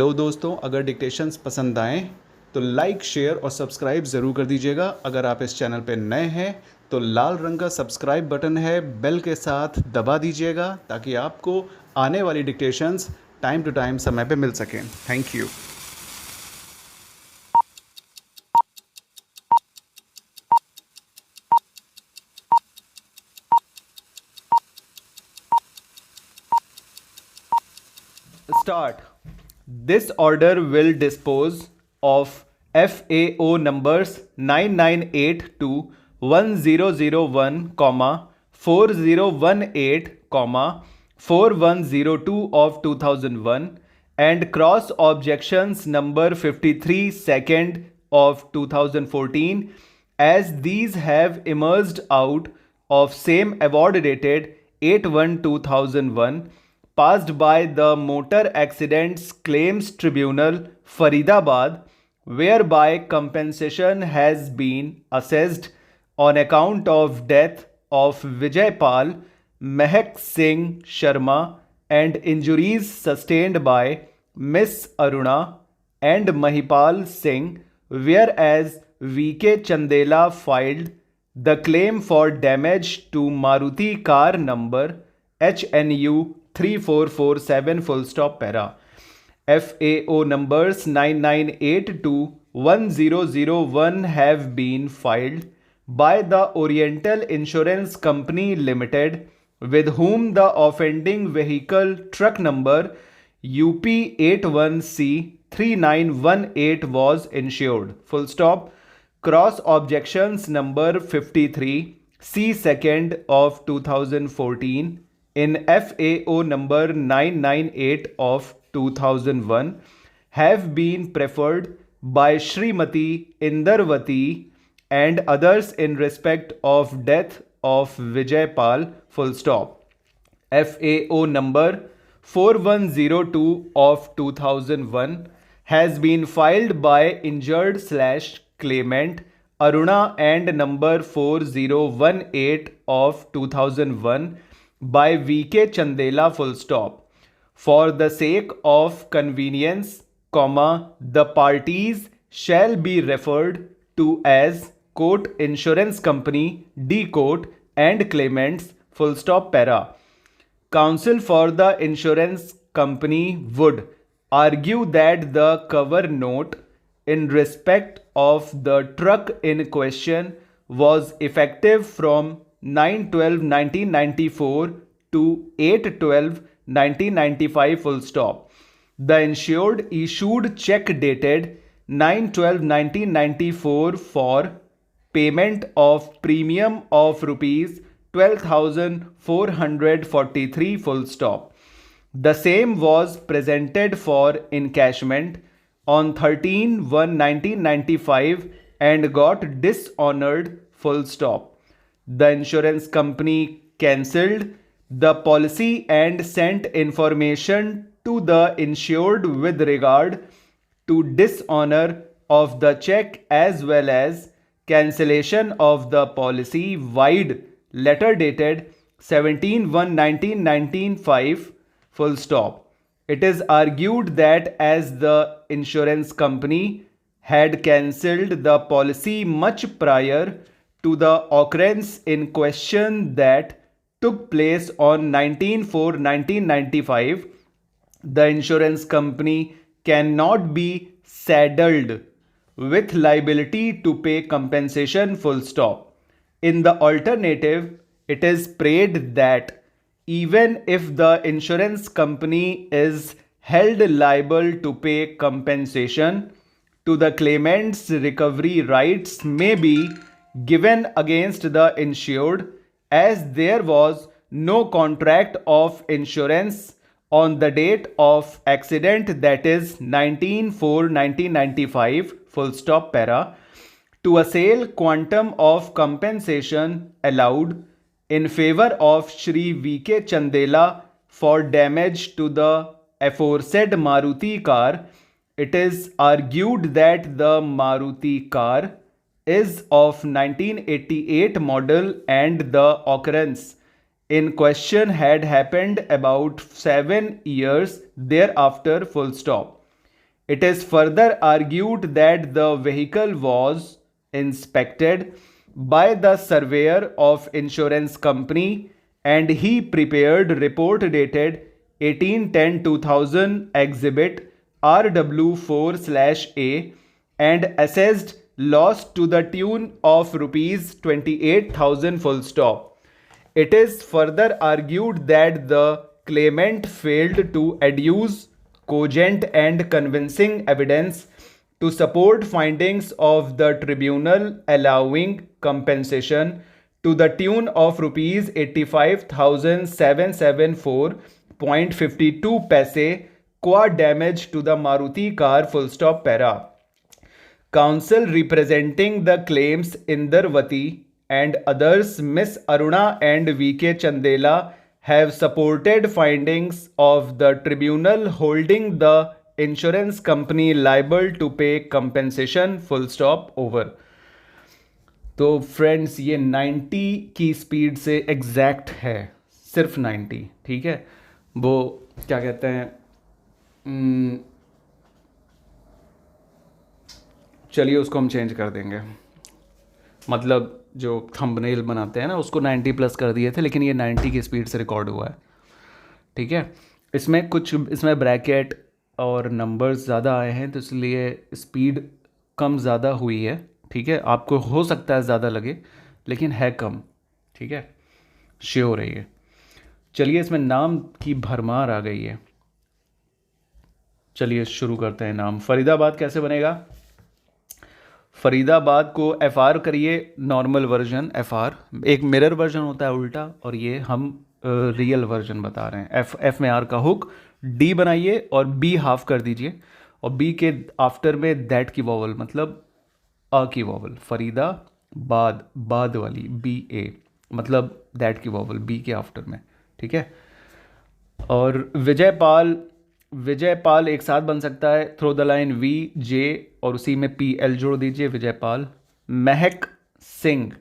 Hello दोस्तों, अगर dictations पसंद आएँ तो लाइक, शेयर और सब्सक्राइब ज़रूर कर दीजिएगा। अगर आप इस चैनल पे नए हैं तो लाल रंग का सब्सक्राइब बटन है, बेल के साथ दबा दीजिएगा ताकि आपको आने वाली डिक्टेशंस टाइम टू टाइम समय पे मिल सकें। Thank you. Start. This order will dispose of FAO numbers 998 to 1001, 4018, 4102 of 2001 and cross objections number 53 second of 2014, as these have emerged out of same award dated 8/1/2001 passed by the Motor Accidents Claims Tribunal, Faridabad, whereby compensation has been assessed on account of death of Vijay Pal, Mehak Singh Sharma and injuries sustained by Miss Aruna and Mahipal Singh, whereas V.K. Chandela filed the claim for damage to Maruti car number HNU 3447 full stop para. FAO numbers 998 to 1001 have been filed by the Oriental Insurance Company Limited, with whom the offending vehicle truck number UP81C 3918 was insured. Full stop. Cross objections number 53 C second of 2014 in FAO number 998 of 2001 have been preferred by Srimati Indarvati and others in respect of death of Vijay Pal. Full stop. FAO number 4102 of 2001 has been filed by injured / claimant Aruna and number 4018 of 2001 by V.K. Chandela. Full stop. For the sake of convenience, the parties shall be referred to as quote insurance company, D quote, and claimants. Full stop para. Counsel for the insurance company would argue that the cover note in respect of the truck in question was effective from 9/12/1994 to 8/12/1995. Full stop. The insured issued check dated 9/12/1994 for payment of premium of rupees 12,443. Full stop. The same was presented for encashment on 13/1/1995 and got dishonored. Full stop. The insurance company cancelled the policy and sent information to the insured with regard to dishonor of the check as well as cancellation of the policy wide letter dated 17/1/1995. Full stop. It is argued that as the insurance company had cancelled the policy much prior to the occurrence in question that took place on 19/4/1995, the insurance company cannot be saddled with liability to pay compensation. Full stop. In the alternative, it is prayed that even if the insurance company is held liable to pay compensation, to the claimant's recovery rights may be given against the insured, as there was no contract of insurance on the date of accident, that is 19/4/1995. Full stop para. To assail quantum of compensation allowed in favor of Shri V.K. Chandela for damage to the aforesaid Maruti car, it is argued that the Maruti car is of 1988 model and the occurrence in question had happened about 7 years thereafter. Full stop. It is further argued that the vehicle was inspected by the surveyor of insurance company and he prepared report dated 18/10/2000 exhibit RW4/A and assessed loss to the tune of rupees 28,000 full stop. It is further argued that the claimant failed to adduce cogent and convincing evidence to support findings of the tribunal allowing compensation to the tune of rupees 85,774.52 paise qua damage to the Maruti car full stop para. Counsel representing the claims Indarvati and others, Miss Aruna and V.K. Chandela, have supported findings of the tribunal holding the insurance company liable to pay compensation full stop over. तो friends ये 90 की speed से exact है, सिर्फ 90, ठीक है। वो क्या कहते हैं, चलिए उसको हम चेंज कर देंगे, मतलब जो थंबनेल बनाते हैं ना उसको 90 प्लस कर दिए थे, लेकिन ये 90 की स्पीड से रिकॉर्ड हुआ है, ठीक है। इसमें ब्रैकेट और नंबर्स ज़्यादा आए हैं तो इसलिए स्पीड कम ज़्यादा हुई है, ठीक है। आपको हो सकता है ज़्यादा लगे लेकिन है कम, ठीक है, श्योर है ये। चलिए इसमें नाम की भरमार आ गई है, चलिए शुरू करते हैं। नाम फरीदाबाद कैसे बनेगा? फरीदाबाद को FR करिए, नॉर्मल वर्जन FR, एक मिरर वर्जन होता है उल्टा, और ये हम रियल वर्जन बता रहे हैं। F में R का हुक, D बनाइए और B हाफ कर दीजिए, और B के आफ्टर में दैट की वॉवल, मतलब अ की वॉवल, फरीदा बाद वाली BA, मतलब दैट की वॉवल B के आफ्टर में, ठीक है। और विजयपाल एक साथ बन सकता है, थ्रो द लाइन VJ और उसी में PL जोड़ दीजिए, विजयपाल। महक सिंह,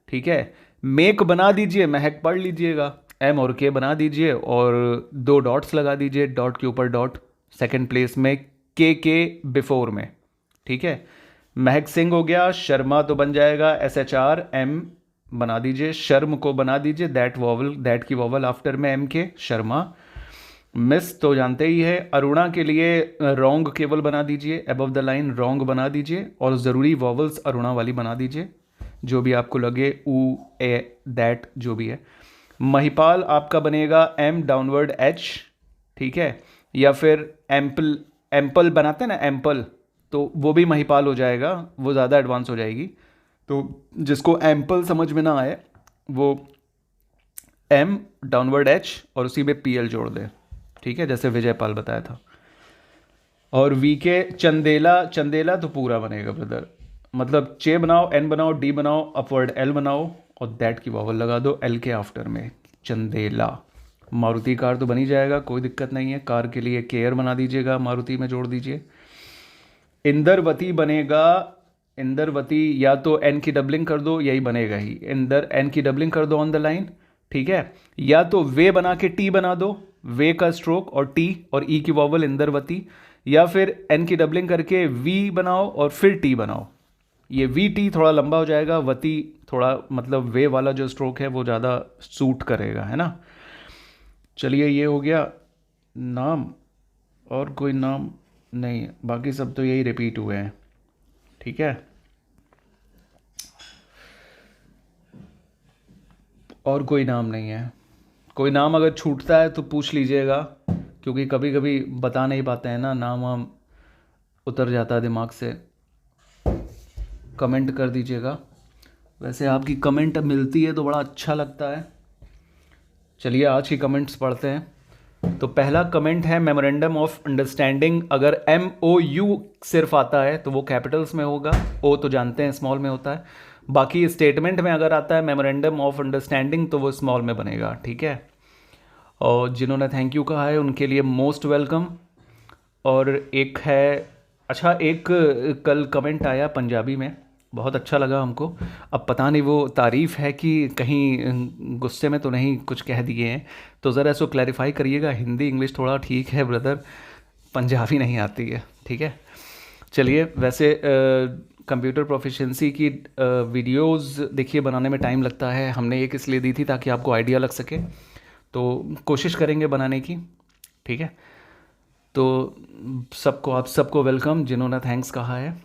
ठीक है, मेक बना दीजिए, महक पढ़ लीजिएगा, M और K बना दीजिए और 2 डॉट्स लगा दीजिए, डॉट के ऊपर डॉट, सेकंड प्लेस में KK बिफोर में, ठीक है। महक सिंह हो गया। शर्मा तो बन जाएगा SHR, M बना दीजिए, शर्म को बना दीजिए, दैट की वॉवल आफ्टर में M के, शर्मा। मिस तो जानते ही है। अरुणा के लिए रॉन्ग केवल बना दीजिए, अबव द लाइन रॉन्ग बना दीजिए और ज़रूरी वॉवल्स अरुणा वाली बना दीजिए, जो भी आपको लगे, ऊ, ए, दैट, जो भी है। महिपाल आपका बनेगा M डाउनवर्ड H, ठीक है, या फिर एम्पल बनाते हैं ना, एम्पल, तो वो भी महिपाल हो जाएगा, वो ज़्यादा एडवांस हो जाएगी। तो जिसको एम्पल समझ में ना आए वो M डाउनवर्ड H और उसी में PL जोड़ दे, ठीक है, जैसे विजयपाल बताया था। और VK चंदेला तो पूरा बनेगा ब्रदर, मतलब चे बनाओ, N बनाओ, D बनाओ, अपवर्ड L बनाओ और दैट की वॉवल लगा दो L के आफ्टर में, चंदेला। मारुति कार तो बन ही जाएगा, कोई दिक्कत नहीं है। कार के लिए केयर बना दीजिएगा, मारुति में जोड़ दीजिए। इंदरवती बनेगा, इंदरवती या तो N की डबलिंग कर दो, यही बनेगा ही, N की डबलिंग कर दो ऑन द लाइन, ठीक है। या तो वे बना के T बना दो, वे का स्ट्रोक और T और E की वॉवल इंदरवती, या फिर N की डबलिंग करके V बनाओ और फिर T बनाओ। ये VT थोड़ा लंबा हो जाएगा, वती थोड़ा, मतलब वे वाला जो स्ट्रोक है वो ज़्यादा सूट करेगा, है ना। चलिए ये हो गया नाम, और कोई नाम नहीं, बाकी सब तो यही रिपीट हुए हैं, ठीक है। और कोई नाम नहीं है। कोई नाम अगर छूटता है तो पूछ लीजिएगा, क्योंकि कभी कभी बता नहीं पाते हैं ना, नाम वाम उतर जाता है दिमाग से। कमेंट कर दीजिएगा, वैसे आपकी कमेंट मिलती है तो बड़ा अच्छा लगता है। चलिए आज की कमेंट्स पढ़ते हैं। तो पहला कमेंट है मेमोरेंडम ऑफ अंडरस्टैंडिंग। अगर MOU सिर्फ आता है तो वो कैपिटल्स में होगा, O तो जानते हैं स्मॉल में होता है। बाकी स्टेटमेंट में अगर आता है मेमोरेंडम ऑफ अंडरस्टैंडिंग तो वो स्मॉल में बनेगा, ठीक है। और जिन्होंने थैंक यू कहा है उनके लिए मोस्ट वेलकम। और एक है, अच्छा, एक कल कमेंट आया पंजाबी में, बहुत अच्छा लगा हमको। अब पता नहीं वो तारीफ़ है कि कहीं गुस्से में तो नहीं कुछ कह दिए हैं, तो ज़रा इसको क्लैरिफाई करिएगा। हिंदी इंग्लिश थोड़ा ठीक है ब्रदर, पंजाबी नहीं आती है, ठीक है। चलिए, वैसे कंप्यूटर प्रोफिशिएंसी की वीडियोस देखिए बनाने में टाइम लगता है, हमने एक इसलिए दी थी ताकि आपको आइडिया लग सके, तो कोशिश करेंगे बनाने की, ठीक है। तो आप सबको वेलकम जिन्होंने थैंक्स कहा है।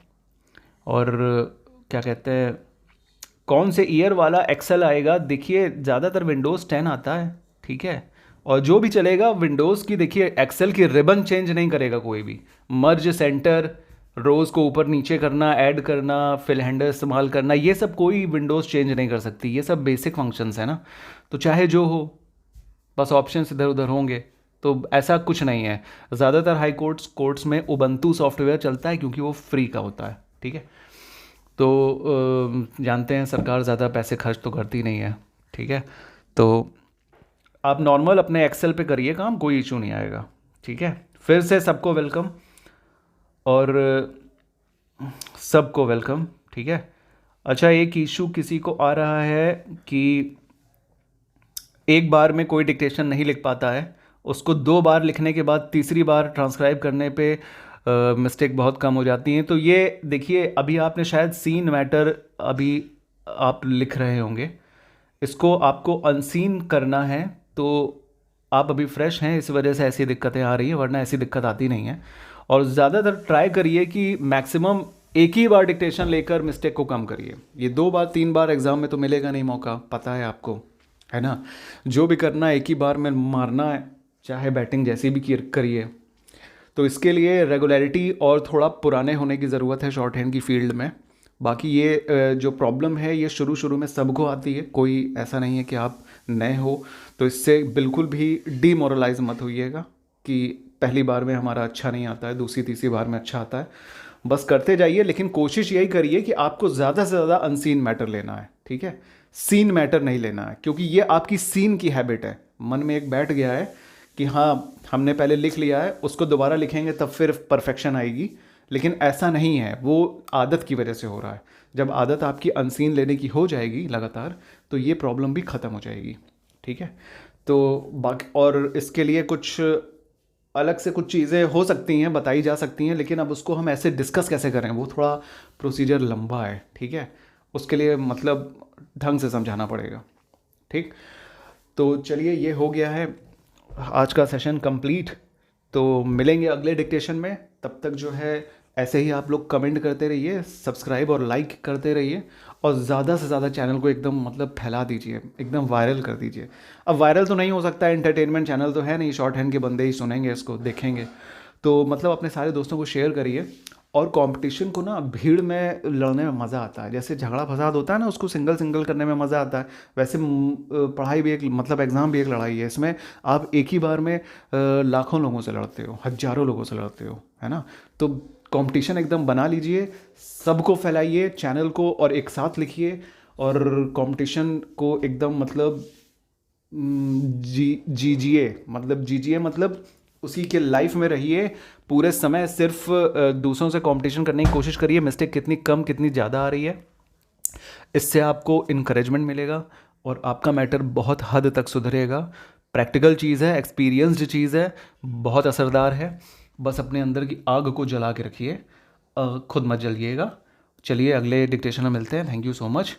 और क्या कहते हैं, कौन से ईयर वाला एक्सेल आएगा, देखिए ज़्यादातर विंडोज़ 10 आता है, ठीक है। और जो भी चलेगा विंडोज़ की, देखिए एक्सेल की रिबन चेंज नहीं करेगा कोई भी। मर्ज सेंटर, रोज़ को ऊपर नीचे करना, ऐड करना, फिल हैंडल इस्तेमाल करना, ये सब कोई विंडोज़ चेंज नहीं कर सकती, ये सब बेसिक फंक्शंस है ना। तो चाहे जो हो, बस ऑप्शंस इधर उधर होंगे, तो ऐसा कुछ नहीं है। ज़्यादातर हाई कोर्ट्स में उबंटू सॉफ्टवेयर चलता है क्योंकि वो फ्री का होता है, ठीक है। तो जानते हैं सरकार ज़्यादा पैसे खर्च तो करती नहीं है, ठीक है। तो आप नॉर्मल अपने एक्सेल पे करिए काम, कोई इशू नहीं आएगा, ठीक है। फिर से सबको वेलकम, और सबको वेलकम, ठीक है। अच्छा, एक इशू किसी को आ रहा है कि एक बार में कोई डिक्टेशन नहीं लिख पाता है, उसको 2 बार लिखने के बाद तीसरी बार ट्रांसक्राइब करने पे मिस्टेक बहुत कम हो जाती हैं। तो ये देखिए, अभी आपने शायद सीन मैटर अभी आप लिख रहे होंगे, इसको आपको अनसीन करना है। तो आप अभी फ्रेश हैं, इस वजह से ऐसी दिक्कतें आ रही हैं, वरना ऐसी दिक्कत आती नहीं है। और ज़्यादातर ट्राई करिए कि मैक्सिमम एक ही बार डिक्टेशन लेकर मिस्टेक को कम करिए। ये 2 बार 3 बार एग्ज़ाम में तो मिलेगा नहीं मौका, पता है आपको, है ना। जो भी करना है एक ही बार में मारना है, चाहे बैटिंग जैसी भी करिए। तो इसके लिए रेगुलरिटी और थोड़ा पुराने होने की ज़रूरत है शॉर्ट हैंड की फील्ड में। बाकी ये जो प्रॉब्लम है ये शुरू शुरू में सबको आती है, कोई ऐसा नहीं है कि आप नए हो। तो इससे बिल्कुल भी डीमोरलाइज मत होइएगा कि पहली बार में हमारा अच्छा नहीं आता है, दूसरी तीसरी बार में अच्छा आता है। बस करते जाइए, लेकिन कोशिश यही करिए कि आपको ज़्यादा से ज़्यादा अनसीन मैटर लेना है, ठीक है। सीन मैटर नहीं लेना है, क्योंकि ये आपकी सीन की हैबिट है, मन में एक बैठ गया है कि हाँ हमने पहले लिख लिया है, उसको दोबारा लिखेंगे तब फिर परफेक्शन आएगी। लेकिन ऐसा नहीं है, वो आदत की वजह से हो रहा है। जब आदत आपकी अनसीन लेने की हो जाएगी लगातार, तो ये प्रॉब्लम भी ख़त्म हो जाएगी, ठीक है। तो बाकी और इसके लिए कुछ अलग से कुछ चीज़ें हो सकती हैं, बताई जा सकती हैं, लेकिन अब उसको हम ऐसे डिस्कस कैसे करें, वो थोड़ा प्रोसीजर लंबा है, ठीक है। उसके लिए मतलब ढंग से समझाना पड़ेगा, ठीक। तो चलिए, ये हो गया है आज का सेशन कंप्लीट। तो मिलेंगे अगले डिक्टेशन में, तब तक जो है ऐसे ही आप लोग कमेंट करते रहिए, सब्सक्राइब और लाइक करते रहिए, और ज़्यादा से ज़्यादा चैनल को एकदम मतलब फैला दीजिए, एकदम वायरल कर दीजिए। अब वायरल तो नहीं हो सकता, एंटरटेनमेंट चैनल तो है नहीं, शॉर्ट हैंड के बंदे ही सुनेंगे इसको, देखेंगे। तो मतलब अपने सारे दोस्तों को शेयर करिए। और कंपटीशन को ना भीड़ में लड़ने में मज़ा आता है, जैसे झगड़ा फसाद होता है ना, उसको सिंगल सिंगल करने में मज़ा आता है। वैसे पढ़ाई भी एक मतलब एग्ज़ाम भी एक लड़ाई है, इसमें आप एक ही बार में लाखों लोगों से लड़ते हो, हजारों लोगों से लड़ते हो, है ना। तो कंपटीशन एकदम बना लीजिए, सबको फैलाइए चैनल को, और एक साथ लिखिए, और कंपटीशन को एकदम मतलब जीजिए, मतलब उसी के लाइफ में रहिए पूरे समय। सिर्फ दूसरों से कंपटीशन करने की कोशिश करिए, मिस्टेक कितनी कम कितनी ज़्यादा आ रही है, इससे आपको इनकरेजमेंट मिलेगा और आपका मैटर बहुत हद तक सुधरेगा। प्रैक्टिकल चीज़ है, एक्सपीरियंस्ड चीज़ है, बहुत असरदार है। बस अपने अंदर की आग को जला के रखिए, खुद मत जलिएगा। चलिए, अगले डिक्टेशन में मिलते हैं। Thank you so much.